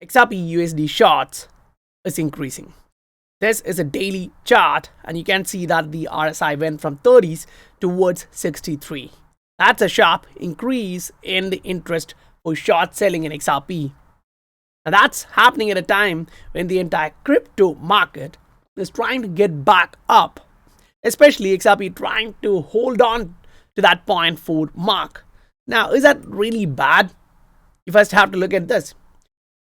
XRP USD shorts is increasing. This is a daily chart, and you can see that the RSI went from 30s towards 63. That's a sharp increase in the interest for short selling in XRP. And that's happening at a time when the entire crypto market is trying to get back up, especially XRP trying to hold on to that zero point 0.4 mark. Now, is that really bad? You first have to look at this.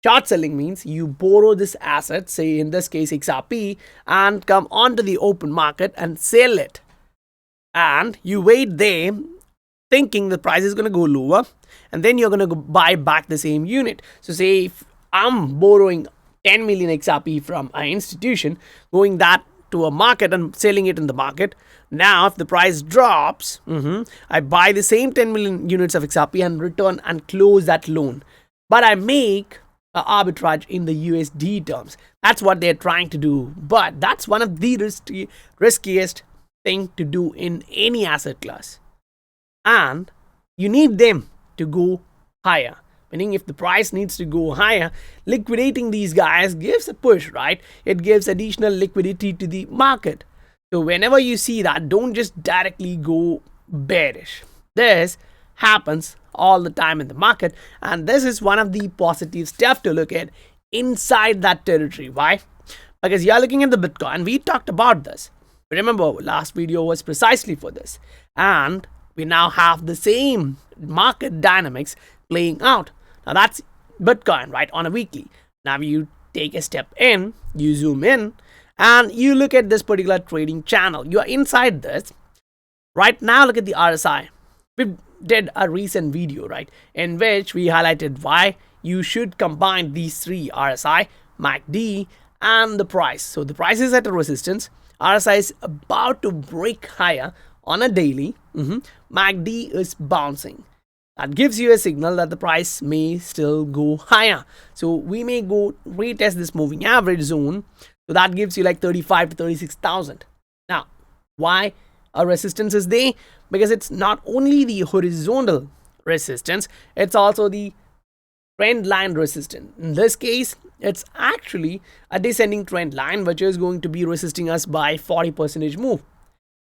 Short selling means you borrow this asset, say in this case XRP, and come onto the open market and sell it. And you wait there thinking the price is going to go lower, and then you're going to buy back the same unit. So say if I'm borrowing 10 million XRP from an institution, going that to a market and selling it in the market. Now, if the price drops, I buy the same 10 million units of XRP and return and close that loan. But I make arbitrage in the USD terms. That's what they're trying to do. But that's one of the riskiest thing to do in any asset class. And you need them to go higher. Meaning if the price needs to go higher, liquidating these guys gives a push, right? It gives additional liquidity to the market. So whenever you see that, don't just directly go bearish. This happens all the time in the market, and this is one of the positive stuff to look at inside that territory. Why? Because you're looking at the Bitcoin. We talked about this. Remember, last video was precisely for this, and we now have the same market dynamics playing out. Now that's Bitcoin, right, on a weekly. Now you take a step in, you zoom in, and you look at this particular trading channel. You are inside this. Right now, look at the RSI. We did a recent video, right, in which we highlighted why you should combine these three: RSI, MACD, and the price. So the price is at a resistance. RSI is about to break higher on a daily. MACD is bouncing. That gives you a signal that the price may still go higher. So we may go retest this moving average zone. So that gives you like 35 to 36,000. Now, why a resistance is there? Because it's not only the horizontal resistance, it's also the trend line resistance. In this case, it's actually a descending trend line, which is going to be resisting us by 40% move.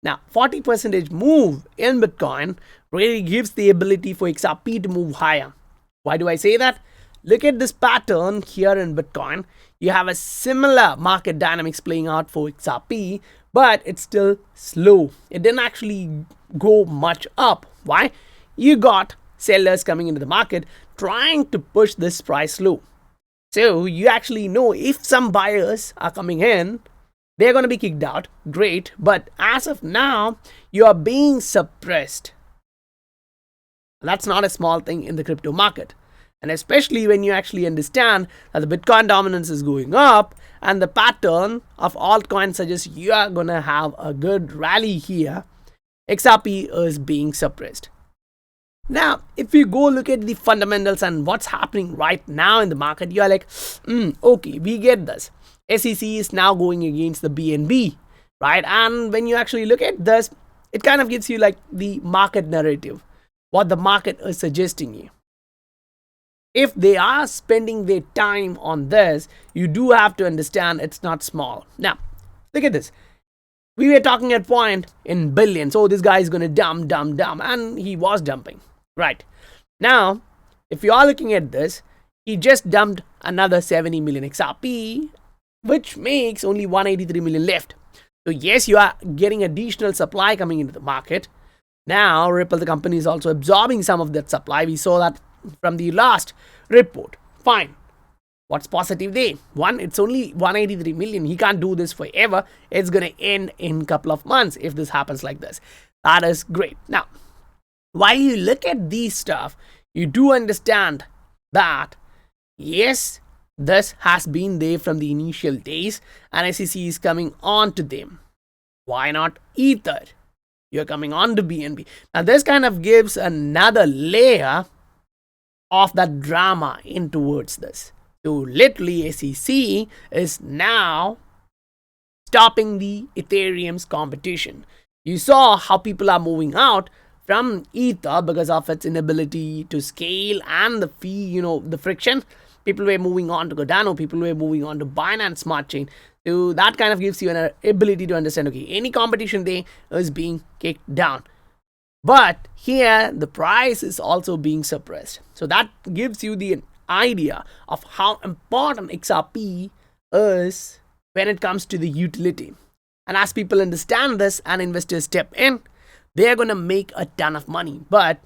Now, 40% move in Bitcoin really gives the ability for XRP to move higher. Why do I say that? Look at this pattern here in Bitcoin. You have a similar market dynamics playing out for XRP, but it's still slow. It didn't actually go much up. Why? You got sellers coming into the market trying to push this price low. So you actually know if some buyers are coming in, they're going to be kicked out. Great. But as of now, you are being suppressed. That's not a small thing in the crypto market. And especially when you actually understand that the Bitcoin dominance is going up and the pattern of altcoins suggests you are going to have a good rally here, XRP is being suppressed. Now, if you go look at the fundamentals and what's happening right now in the market, you are like, okay, we get this. SEC is now going against the BNB, right? And when you actually look at this, it kind of gives you like the market narrative, what the market is suggesting you. If they are spending their time on this, you do have to understand it's not small. Now, look at this. We were talking at point in billions. So this guy is going to dump, and he was dumping, right? Now, if you are looking at this, he just dumped another 70 million XRP, which makes only 183 million left. So yes, you are getting additional supply coming into the market. Now, Ripple, the company, is also absorbing some of that supply. We saw that from the last report. Fine. What's positive there? One, it's only 183 million. He can't do this forever. It's going to end in a couple of months if this happens like this. That is great. Now, while you look at these stuff, you do understand that, yes, this has been there from the initial days and SEC is coming on to them. Why not Ether? You're coming on to BNB. Now, this kind of gives another layer of that drama in towards this. So literally SEC is now stopping the Ethereum's competition. You saw how people are moving out from Ether because of its inability to scale and the fee, the friction. People were moving on to Cardano, people were moving on to Binance Smart Chain. So that kind of gives you an ability to understand, okay, any competition there is being kicked down. But here the price is also being suppressed. So that gives you the idea of how important XRP is when it comes to the utility. And as people understand this and investors step in, they're going to make a ton of money. But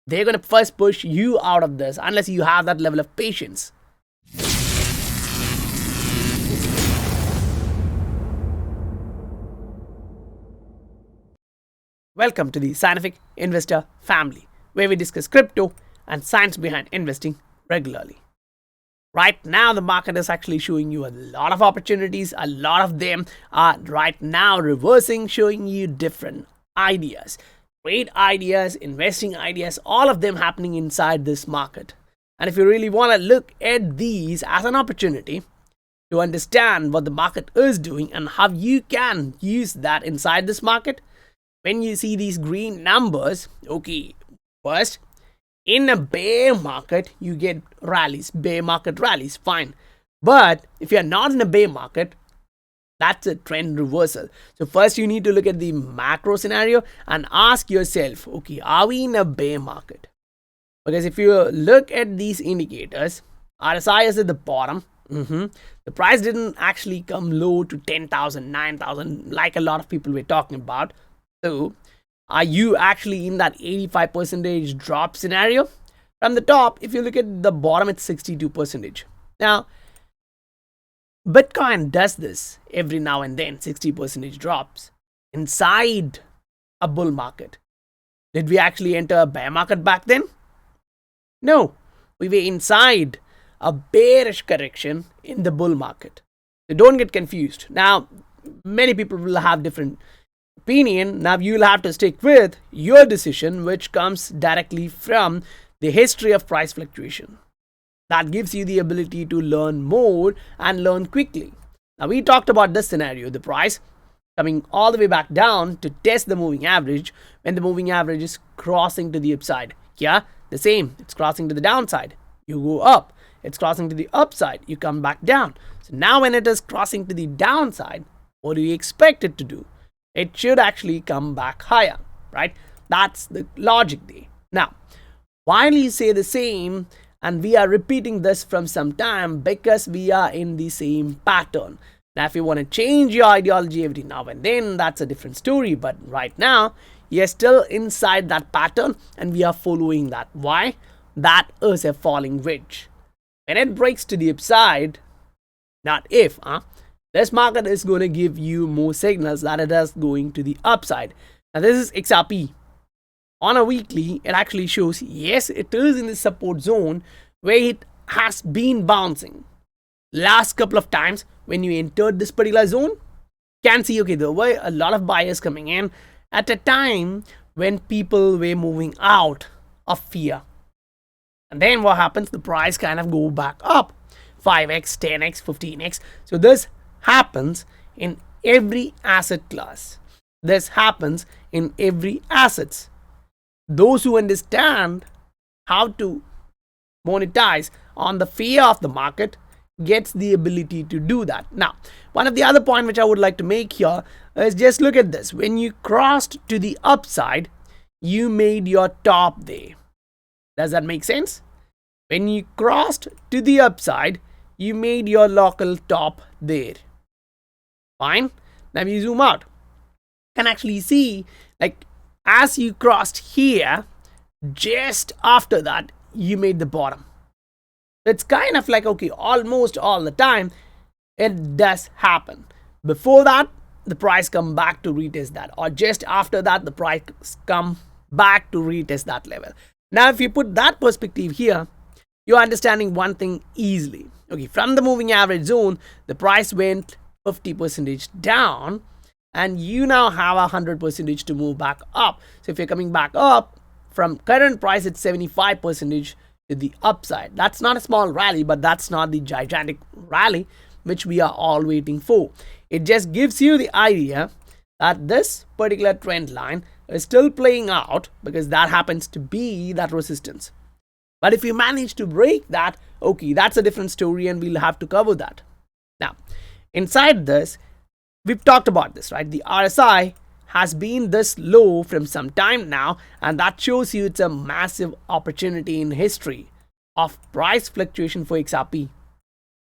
they're going to first push you out of this unless you have that level of patience. Welcome to the Scientific Investor family, where we discuss crypto and science behind investing regularly. Right now, the market is actually showing you a lot of opportunities. A lot of them are right now reversing, showing you different ideas, trade ideas, investing ideas, all of them happening inside this market. And if you really want to look at these as an opportunity to understand what the market is doing and how you can use that inside this market, when you see these green numbers, okay, first, in a bear market, you get rallies, bear market rallies, fine. But if you're not in a bear market, that's a trend reversal. So first you need to look at the macro scenario and ask yourself, okay, are we in a bear market? Because if you look at these indicators, RSI is at the bottom. The price didn't actually come low to 10,000, 9,000 like a lot of people were talking about. So are you actually in that 85% drop scenario? From the top, if you look at the bottom, it's 62%. Now, Bitcoin does this every now and then, 60% drops inside a bull market. Did we actually enter a bear market back then? No, we were inside a bearish correction in the bull market. So don't get confused. Now, many people will have different opinion. Now you'll have to stick with your decision, which comes directly from the history of price fluctuation. That gives you the ability to learn more and learn quickly. Now we talked about this scenario, the price coming all the way back down to test the moving average when the moving average is crossing to the upside. Yeah, the same, it's crossing to the downside, you go up. It's crossing to the upside, you come back down. So now when it is crossing to the downside, what do you expect it to do? It should actually come back higher, right? That's the logic there. Now, while you say the same, and we are repeating this from some time because we are in the same pattern. Now, if you want to change your ideology every now and then, that's a different story. But right now, you're still inside that pattern and we are following that. Why? That is a falling wedge. When it breaks to the upside, not if, this market is going to give you more signals that it is going to the upside. Now this is XRP. On a weekly, it actually shows, yes, it is in the support zone where it has been bouncing. Last couple of times when you entered this particular zone, you can see, okay, there were a lot of buyers coming in at a time when people were moving out of fear. And then what happens? The price kind of go back up. 5x, 10x, 15x. So this happens in every asset class. This happens in every assets. Those who understand how to monetize on the fear of the market gets the ability to do that. Now, one of the other point which I would like to make here is just look at this. When you crossed to the upside, you made your top there. Does that make sense? When you crossed to the upside, you made your local top there. Fine. Now we zoom out. You can actually see, like, as you crossed here, just after that, you made the bottom. It's kind of like, okay, almost all the time, it does happen. Before that, the price come back to retest that, or just after that, the price come back to retest that level. Now, if you put that perspective here, you're understanding one thing easily. Okay, from the moving average zone, the price went 50% down, and you now have 100% to move back up. So if you're coming back up from current price, it's 75% to the upside. That's not a small rally, but that's not the gigantic rally which we are all waiting for. It just gives you the idea that this particular trend line is still playing out because that happens to be that resistance. But if you manage to break that, okay, that's a different story and we'll have to cover that. Now, inside this, we've talked about this, right? The RSI has been this low from some time now, and that shows you it's a massive opportunity in history of price fluctuation for XRP.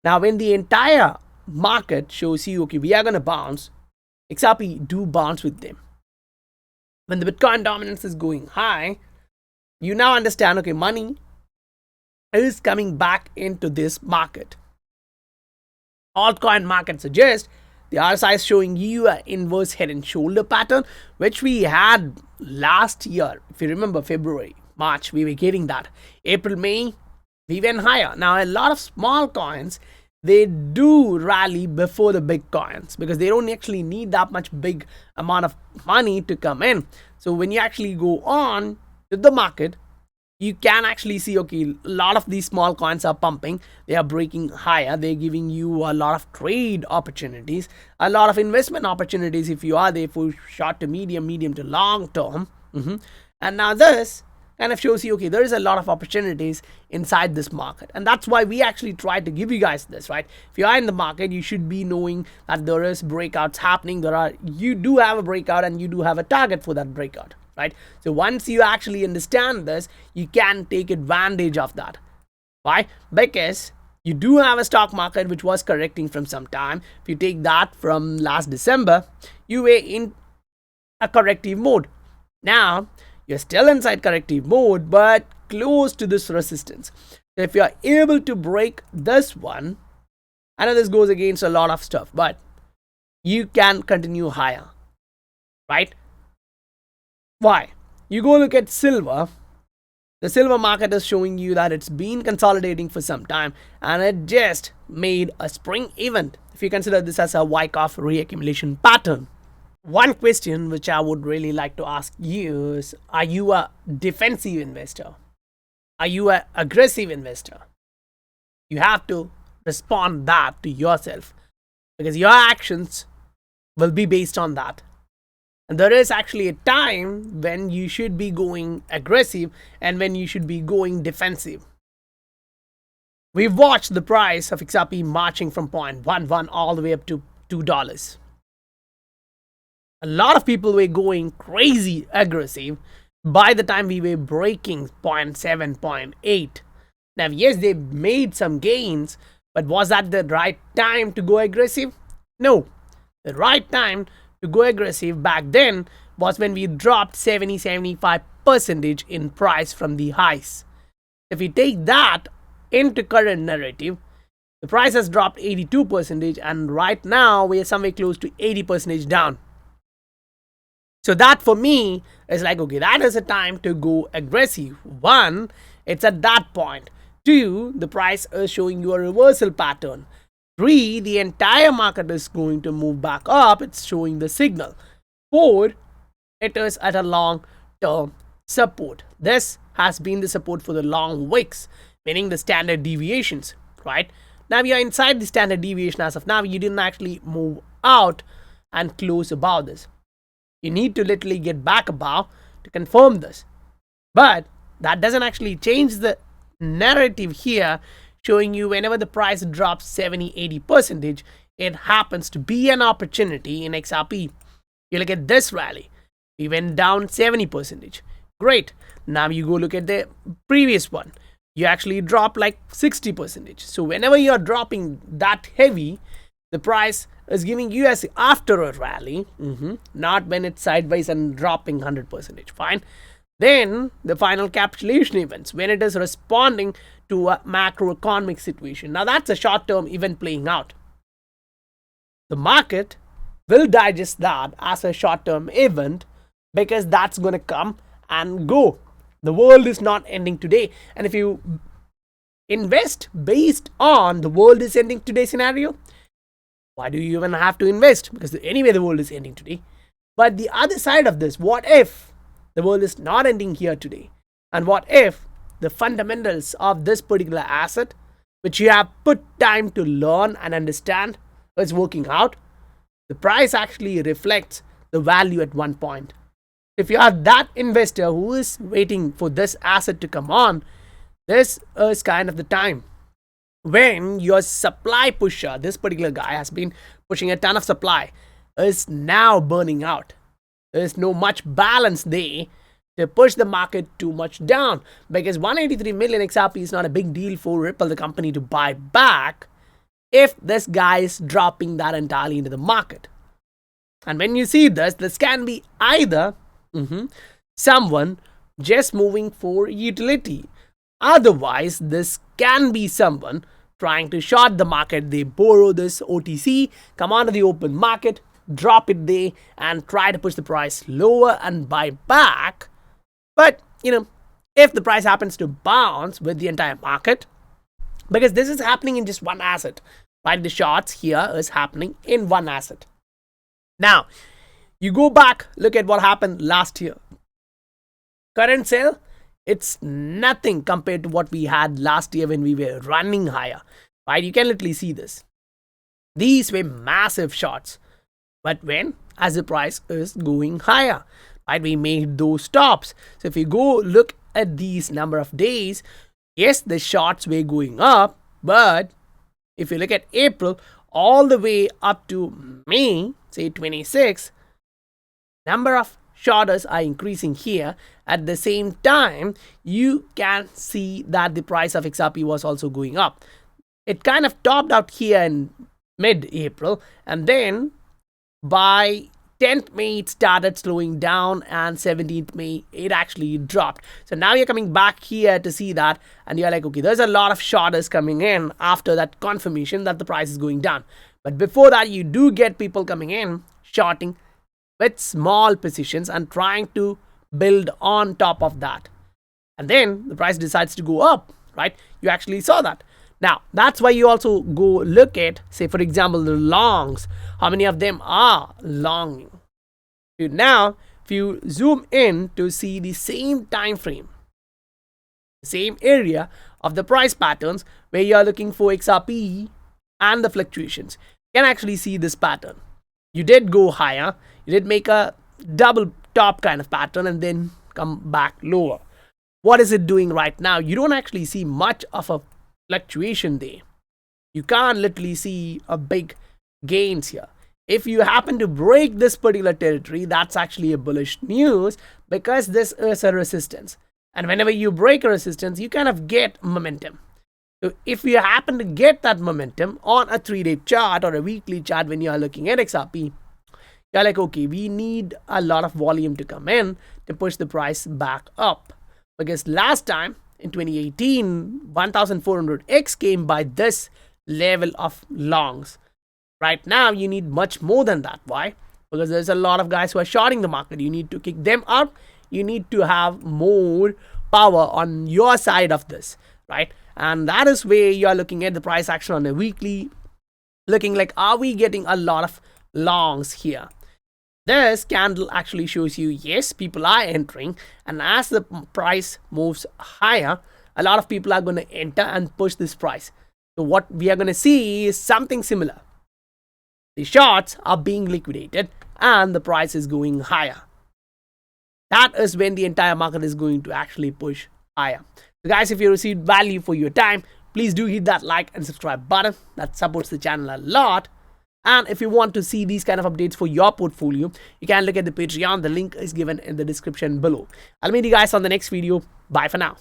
Now, when the entire market shows you, okay, we are going to bounce, XRP do bounce with them. When the Bitcoin dominance is going high, you now understand, okay, money is coming back into this market. Altcoin market suggests the RSI is showing you an inverse head and shoulder pattern, which we had last year. If you remember, February, March, we were getting that. April, May, we went higher. Now, a lot of small coins, they do rally before the big coins because they don't actually need that much big amount of money to come in. So when you actually go on to the market, you can actually see, okay, a lot of these small coins are pumping. They are breaking higher. They're giving you a lot of trade opportunities, a lot of investment opportunities if you are there for short to medium to long term. And now this kind of shows you, okay, there is a lot of opportunities inside this market. And that's why we actually try to give you guys this, right? If you are in the market, you should be knowing that there is breakouts happening. You do have a breakout and you do have a target for that breakout. Right? So once you actually understand this, you can take advantage of that. Why? Because you do have a stock market which was correcting from some time. If you take that from last December, you were in a corrective mode. Now, you're still inside corrective mode, but close to this resistance. So if you're able to break this one, I know this goes against a lot of stuff, but you can continue higher. Right? Why? You go look at silver. The silver market is showing you that it's been consolidating for some time and it just made a spring event. If you consider this as a Wyckoff reaccumulation pattern. One question which I would really like to ask you is, are you a defensive investor? Are you an aggressive investor? You have to respond that to yourself because your actions will be based on that. And there is actually a time when you should be going aggressive and when you should be going defensive. We've watched the price of XRP marching from 0.11 all the way up to $2. A lot of people were going crazy aggressive by the time we were breaking 0.7, 0.8. Now, yes, they made some gains, but was that the right time to go aggressive? No. The right time to go aggressive back then was when we dropped 70-75% in price from the highs. If we take that into current narrative, the price has dropped 82% and right now we are somewhere close to 80% down. So that for me is like, okay, that is a time to go aggressive. One, it's at that point. Two, the price is showing you a reversal pattern. 3, the entire market is going to move back up. It's showing the signal. 4, it is at a long-term support. This has been the support for the long wicks, meaning the standard deviations, right? Now we are inside the standard deviation as of now. You didn't actually move out and close above this. You need to literally get back above to confirm this. But that doesn't actually change the narrative here, showing you whenever the price drops 70-80%, it happens to be an opportunity in XRP. You look at this rally. We went down 70%. Great. Now you go look at the previous one. You actually drop like 60%. So whenever you are dropping that heavy, the price is giving you as after a rally, not when it's sideways and dropping 100%. Fine. Then the final capitulation events, when it is responding to a macroeconomic situation. Now that's a short-term event playing out. The market will digest that as a short-term event because that's going to come and go. The world is not ending today. And if you invest based on the world is ending today scenario, why do you even have to invest? Because anyway, the world is ending today. But the other side of this, what if the world is not ending here today? And what if the fundamentals of this particular asset, which you have put time to learn and understand, is working out? The price actually reflects the value at one point. If you are that investor who is waiting for this asset to come on, This is kind of the time when your supply pusher, this particular guy has been pushing a ton of supply, is now burning out. There's no much balance there to push the market too much down, because 183 million XRP is not a big deal for Ripple, the company, to buy back if this guy is dropping that entirely into the market. And when you see this can be either someone just moving for utility. Otherwise, this can be someone trying to short the market. They borrow this OTC, come onto the open market, drop it there, and try to push the price lower and buy back. But, if the price happens to bounce with the entire market, because this is happening in just one asset, right? The shorts here is happening in one asset. Now, you go back, look at what happened last year. Current sale, it's nothing compared to what we had last year when we were running higher, right? You can literally see this. These were massive shorts. But when? As the price is going higher, right? We made those stops. So if you go look at these number of days, yes, the shorts were going up. But if you look at April all the way up to May, say 26, number of shorters are increasing here. At the same time, you can see that the price of XRP was also going up. It kind of topped out here in mid-April, and then by 10th May it started slowing down, and 17th May it actually dropped. So now you're coming back here to see that, and you're like, okay, there's a lot of shorters coming in after that confirmation that the price is going down. But before that, you do get people coming in shorting with small positions and trying to build on top of that. And then the price decides to go up, right? You actually saw that. Now, that's why you also go look at, say, for example, the longs. How many of them are longing? Now, if you zoom in to see the same time frame, same area of the price patterns where you are looking for XRP and the fluctuations, you can actually see this pattern. You did go higher. You did make a double top kind of pattern and then come back lower. What is it doing right now? You don't actually see much of a fluctuation there. You can't literally see a big gains here. If you happen to break this particular territory, that's actually a bullish news, because this is a resistance. And whenever you break a resistance, you kind of get momentum. So if you happen to get that momentum on a 3-day chart or a weekly chart when you are looking at XRP, you're like, okay, we need a lot of volume to come in to push the price back up. Because last time in 2018, 1400x came by this level of longs. Right now, you need much more than that. Why? Because there's a lot of guys who are shorting the market. You need to kick them out. You need to have more power on your side of this, right? And that is where you're looking at the price action on a weekly, looking like, are we getting a lot of longs here? This candle actually shows you, yes, people are entering, and as the price moves higher, a lot of people are going to enter and push this price. So what we are going to see is something similar. The shorts are being liquidated and the price is going higher. That is when the entire market is going to actually push higher. So guys, if you received value for your time, please do hit that like and subscribe button. That supports the channel a lot. And if you want to see these kind of updates for your portfolio, you can look at the Patreon. The link is given in the description below. I'll meet you guys on the next video. Bye for now.